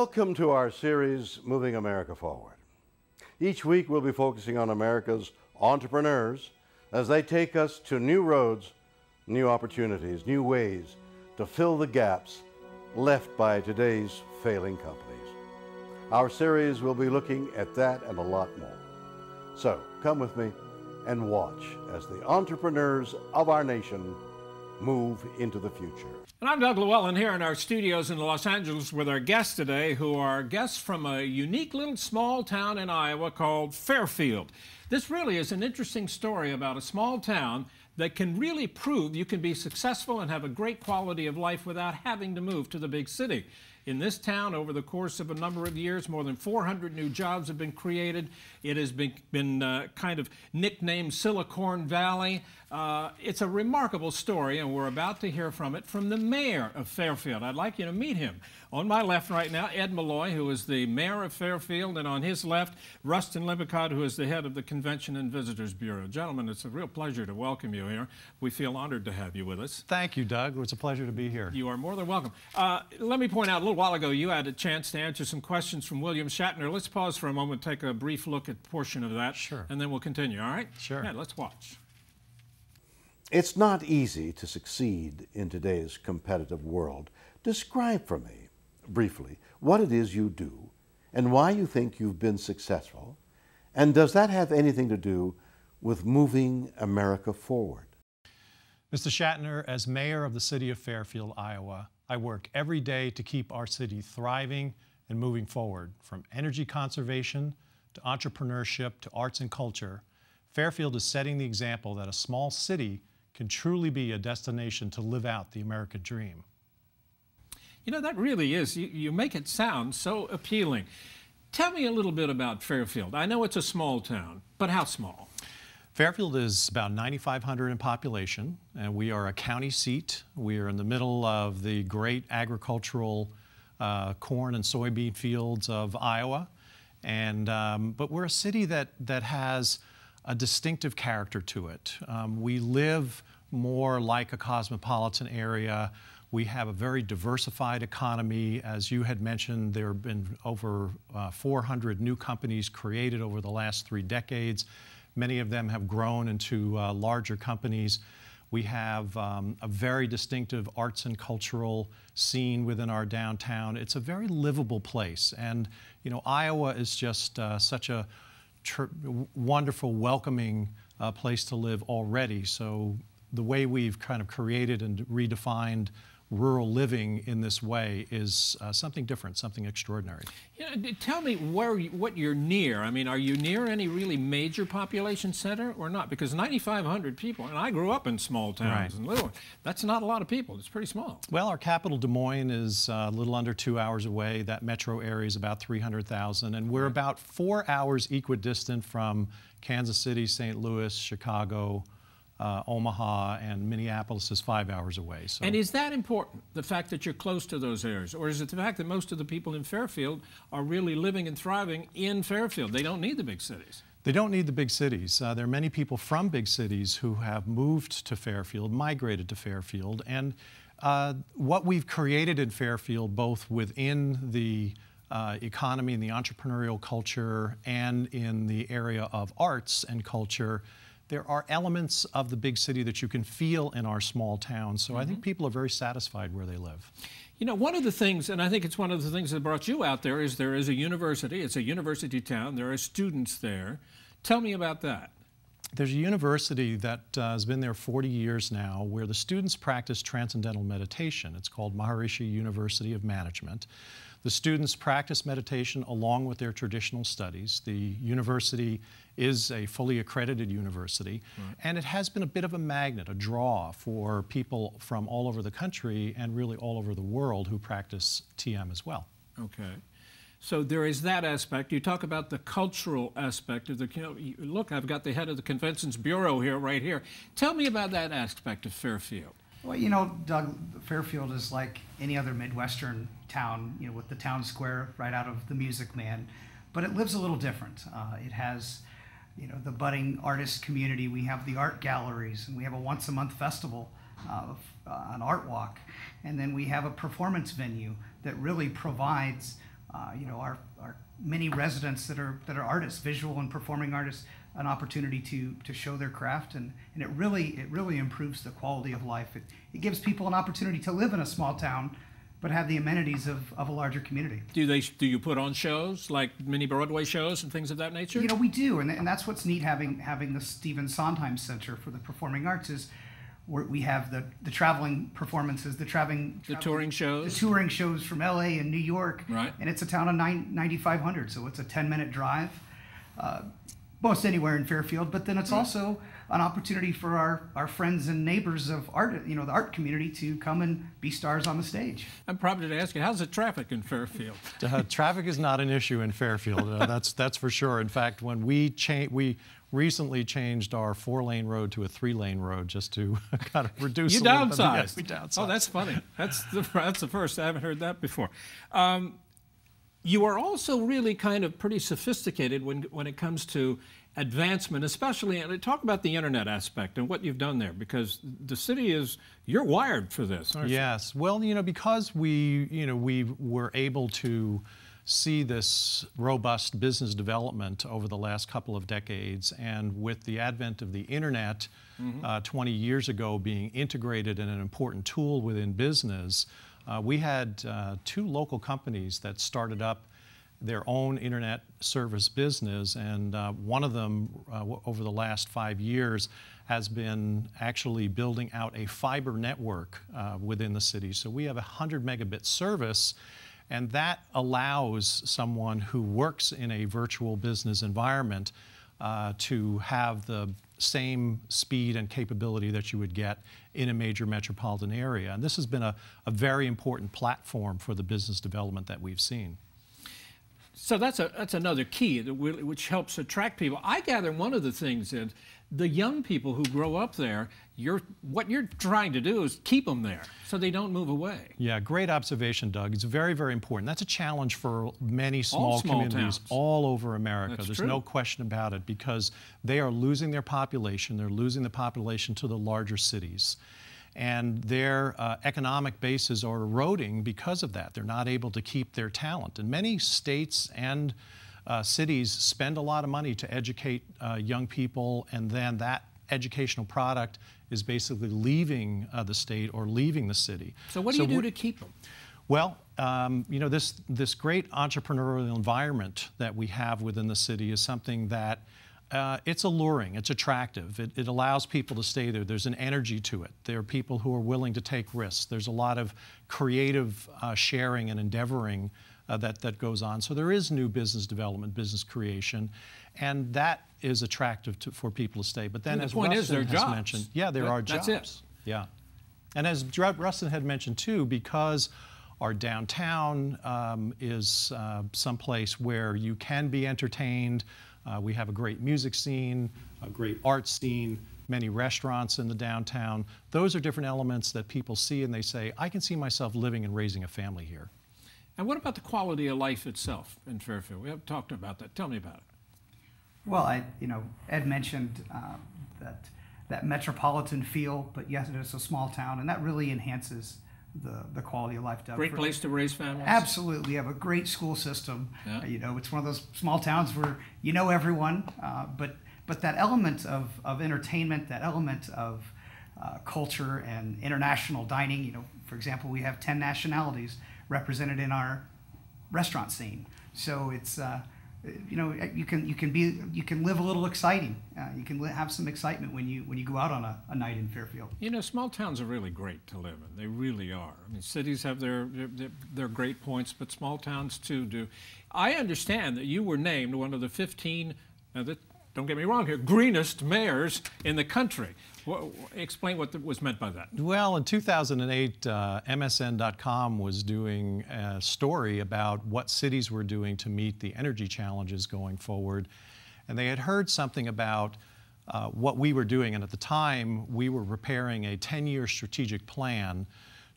Welcome to our series, Moving America Forward. Each week we'll be focusing on America's entrepreneurs as they take us to new roads, new opportunities, new ways to fill the gaps left by today's failing companies. Our series will be looking at that and a lot more. So come with me and watch as the entrepreneurs of our nation move into the future. And I'm Doug Llewellyn here in our studios in Los Angeles with our guests today, who are guests from a unique little small town in Iowa called Fairfield. This really is an interesting story about a small town that can really prove you can be successful and have a great quality of life without having to move to the big city. In this town, over the course of a number of years, more than 400 new jobs have been created. It has been kind of nicknamed Silicon Valley. It's a remarkable story, and we're about to hear from it from the mayor of Fairfield. I'd like you to meet him. On my left right now, Ed Malloy, who is the mayor of Fairfield, and on his left, Rustin Limbicott, who is the head of the Convention and Visitors Bureau. Gentlemen, it's a real pleasure to welcome you here. We feel honored to have you with us. Thank you, Doug. It's a pleasure to be here. You are more than welcome. Let me point out, a little while ago, you had a chance to answer some questions from William Shatner. Let's pause for a moment, take a brief look at a portion of that, Sure. And then we'll continue, all right? Sure. Yeah, let's watch. It's not easy to succeed in today's competitive world. Describe for me, briefly, what it is you do and why you think you've been successful, and does that have anything to do with moving America forward? Mr. Shatner, as mayor of the city of Fairfield, Iowa, I work every day to keep our city thriving and moving forward. From energy conservation to entrepreneurship to arts and culture, Fairfield is setting the example that a small city can truly be a destination to live out the American dream. You know, that really is. You make it sound so appealing. Tell me a little bit about Fairfield. I know it's a small town, but how small? Fairfield is about 9,500 in population, and we are a county seat. We are in the middle of the great agricultural corn and soybean fields of Iowa. But we're a city that has a distinctive character to it. We live more like a cosmopolitan area. We have a very diversified economy. As you had mentioned, there have been over 400 new companies created over the last 3 decades. Many of them have grown into larger companies. We have a very distinctive arts and cultural scene within our downtown. It's a very livable place. And, you know, Iowa is just such a wonderful, welcoming place to live already. So the way we've kind of created and redefined rural living in this way is something different, something extraordinary. Yeah, tell me what you're near. I mean, are you near any really major population center or not? Because 9,500 people, and I grew up in small towns and little ones. That's not a lot of people. It's pretty small. Well, our capital, Des Moines, is a little under 2 hours away. That metro area is about 300,000, and we're about 4 hours equidistant from Kansas City, St. Louis, Chicago, Omaha, and Minneapolis is 5 hours away. So. And is that important, the fact that you're close to those areas? Or is it the fact that most of the people in Fairfield are really living and thriving in Fairfield? They don't need the big cities. They don't need the big cities. There are many people from big cities who have moved to Fairfield, migrated to Fairfield, and what we've created in Fairfield, both within the economy and the entrepreneurial culture and in the area of arts and culture, there are elements of the big city that you can feel in our small town. So I think people are very satisfied where they live. You know, one of the things, and I think it's one of the things that brought you out there is a university. It's a university town. There are students there. Tell me about that. There's a university that has been there 40 years now where the students practice transcendental meditation. It's called Maharishi University of Management. The students practice meditation along with their traditional studies. The university is a fully accredited university, and it has been a bit of a magnet, a draw for people from all over the country and really all over the world who practice TM as well. Okay. So there is that aspect. You talk about the cultural aspect of the, look, I've got the head of the Conventions Bureau here, right here. Tell me about that aspect of Fairfield. Well, you know, Doug, Fairfield is like any other Midwestern town, you know, with the town square right out of The Music Man, but it lives a little different. It has, you know, the budding artist community. We have the art galleries, and we have a once-a-month festival, an art walk, and then we have a performance venue that really provides our many residents that are artists, visual and performing artists, an opportunity to show their craft, and it really improves the quality of life. It gives people an opportunity to live in a small town, but have the amenities of a larger community. Do you put on shows like mini Broadway shows and things of that nature? We do, and that's what's neat having the Stephen Sondheim Center for the Performing Arts is we have the traveling performances, the touring shows, the touring shows from LA and New York, right? And it's a town of 9,500, so it's a 10-minute drive, most anywhere in Fairfield. But then it's also an opportunity for our friends and neighbors of art, the art community, to come and be stars on the stage. I'm probably to ask you, how's the traffic in Fairfield? Traffic is not an issue in Fairfield. That's for sure. In fact, when we recently changed our 4-lane road to a 3-lane road just to kind of reduce. You downsized. Yes, we downsized. Oh, that's funny. That's the first. I haven't heard that before. You are also really kind of pretty sophisticated when it comes to advancement, especially, and talk about the internet aspect and what you've done there, because the city you're wired for this, aren't you? Yes. Well, because we were able to see this robust business development over the last couple of decades, and with the advent of the internet 20 years ago being integrated in an important tool within business, we had 2 local companies that started up their own internet service business, and one of them over the last 5 years has been actually building out a fiber network within the city. So we have a 100 megabit service, and that allows someone who works in a virtual business environment to have the same speed and capability that you would get in a major metropolitan area. And this has been a very important platform for the business development that we've seen. So that's another key which helps attract people. I gather one of the things is the young people who grow up there, what you're trying to do is keep them there so they don't move away. Yeah, great observation, Doug. It's very, very important. That's a challenge for many small communities towns all over America. That's There's true. no question about it, because they are losing their population. They're losing the population to the larger cities. And their economic bases are eroding because of that. They're not able to keep their talent. And many states and cities spend a lot of money to educate young people, and then that educational product is basically leaving the state or leaving the city. So what do you do to keep them? Well, this great entrepreneurial environment that we have within the city is something that it's alluring, it's attractive, it allows people to stay there. There's an energy to it. There are people who are willing to take risks. There's a lot of creative sharing and endeavoring that goes on. So there is new business development, business creation, and that is attractive for people to stay. But then, as Rustin has mentioned, there are jobs. That's it. Yeah. And as Rustin had mentioned too, because our downtown is someplace where you can be entertained. We have a great music scene, a great art scene, many restaurants in the downtown. Those are different elements that people see and they say, I can see myself living and raising a family here. And what about the quality of life itself in Fairfield? We haven't talked about that. Tell me about it. Well, Ed mentioned that metropolitan feel, but yes, it's a small town, and that really enhances the quality of life. Great place to raise families. Absolutely, we have a great school system. Yeah. It's one of those small towns where you know everyone, but that element of entertainment, that element of culture and international dining. For example, we have 10 nationalities represented in our restaurant scene. So it's you can live a little exciting. You can have some excitement when you go out on a night in Fairfield. Small towns are really great to live in. They really are. I mean, cities have their great points, but small towns too do. I understand that you were named one of the 15. Don't get me wrong here, greenest mayors in the country. Explain what was meant by that. Well, in 2008, MSN.com was doing a story about what cities were doing to meet the energy challenges going forward. And they had heard something about what we were doing. And at the time, we were preparing a 10-year strategic plan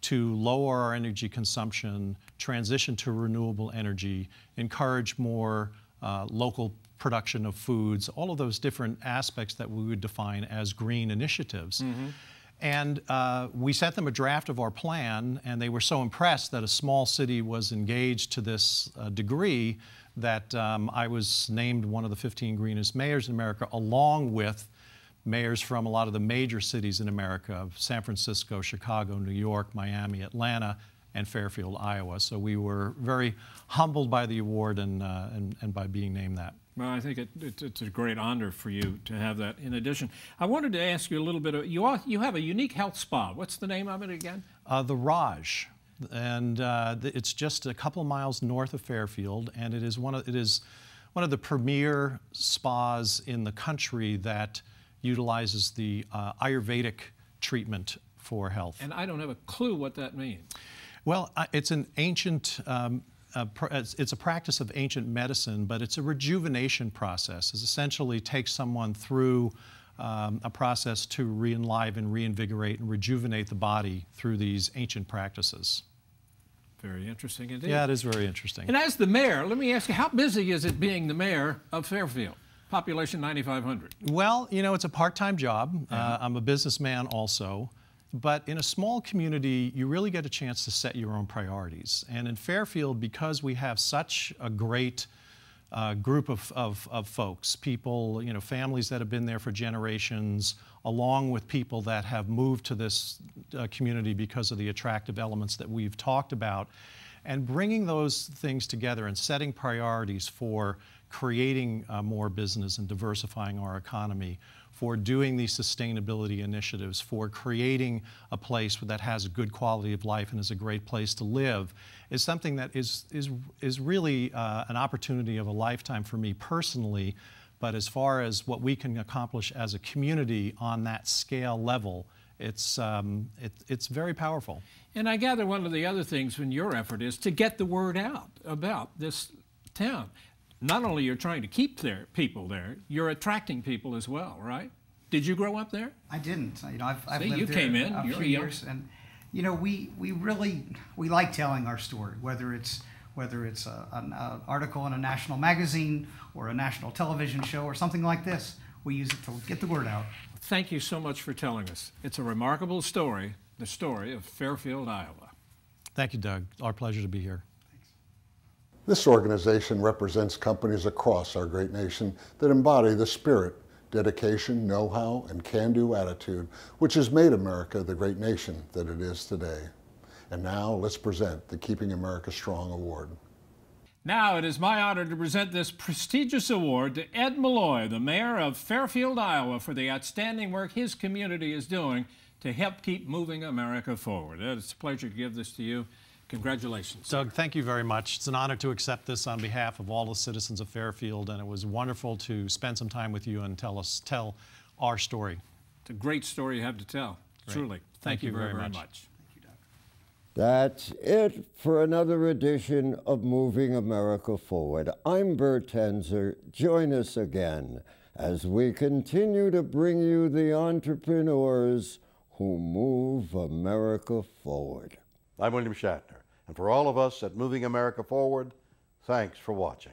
to lower our energy consumption, transition to renewable energy, encourage more local production of foods, all of those different aspects that we would define as green initiatives. And we sent them a draft of our plan, and they were so impressed that a small city was engaged to this degree that I was named one of the 15 greenest mayors in America, along with mayors from a lot of the major cities in America: San Francisco, Chicago, New York, Miami, Atlanta, and Fairfield, Iowa. So we were very humbled by the award and by being named that. Well, I think it's a great honor for you to have that. In addition, I wanted to ask you a little bit of, you have a unique health spa. What's the name of it again? The Raj. And it's just a couple of miles north of Fairfield, and it is one of the premier spas in the country that utilizes the Ayurvedic treatment for health. And I don't have a clue what that means. Well, it's an ancient, it's a practice of ancient medicine, but it's a rejuvenation process. It essentially takes someone through a process to re-enliven, reinvigorate, and rejuvenate the body through these ancient practices. Very interesting indeed. Yeah, it is very interesting. And as the mayor, let me ask you, how busy is it being the mayor of Fairfield? Population 9,500. Well, you know, it's a part-time job. I'm a businessman also. But in a small community, you really get a chance to set your own priorities. And in Fairfield, because we have such a great group of folks, people, you know, families that have been there for generations, along with people that have moved to this community because of the attractive elements that we've talked about, and bringing those things together and setting priorities for creating more business and diversifying our economy, for doing these sustainability initiatives, for creating a place that has a good quality of life and is a great place to live, is something that is really an opportunity of a lifetime for me personally. But as far as what we can accomplish as a community on that scale level, it's very powerful. And I gather one of the other things in your effort is to get the word out about this town. Not only you're trying to keep people there, you're attracting people as well, right? Did you grow up there? I didn't. You know, I've See, lived you there came in. a You're few young. years, and you know, we like telling our story, whether it's an article in a national magazine or a national television show or something like this. We use it to get the word out. Thank you so much for telling us. It's a remarkable story, the story of Fairfield, Iowa. Thank you, Doug. Our pleasure to be here. This organization represents companies across our great nation that embody the spirit, dedication, know-how, and can-do attitude which has made America the great nation that it is today. And now let's present the Keeping America Strong Award. Now it is my honor to present this prestigious award to Ed Malloy, the mayor of Fairfield, Iowa, for the outstanding work his community is doing to help keep moving America forward. Ed, it's a pleasure to give this to you. Congratulations. Doug, thank you very much. It's an honor to accept this on behalf of all the citizens of Fairfield, and it was wonderful to spend some time with you and tell our story. It's a great story you have to tell, Great. truly. Thank you very much. That's it for another edition of Moving America Forward. I'm Bert Tenzer. Join us again as we continue to bring you the entrepreneurs who move America forward. I'm William Shatner, and for all of us at Moving America Forward, thanks for watching.